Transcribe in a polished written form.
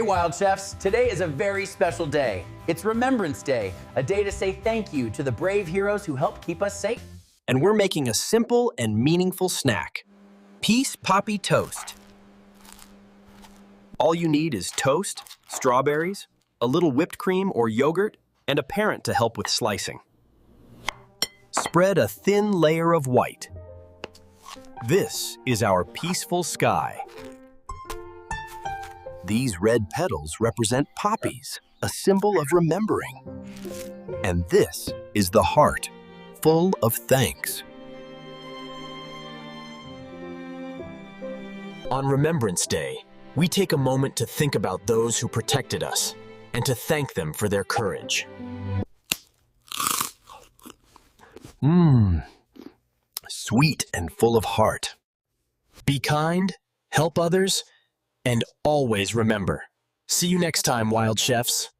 Wild Chefs! Today is a very special day. It's Remembrance Day, a day to say thank you to the brave heroes who help keep us safe. And we're making a simple and meaningful snack. Peace Poppy Toast. All you need is toast, strawberries, a little whipped cream or yogurt, and a parent to help with slicing. Spread a thin layer of white. This is our peaceful sky. These red petals represent poppies, a symbol of remembering. And this is the heart, full of thanks. On Remembrance Day, we take a moment to think about those who protected us and to thank them for their courage. Sweet and full of heart. Be kind, help others, and always remember. See you next time, Wild Chefs.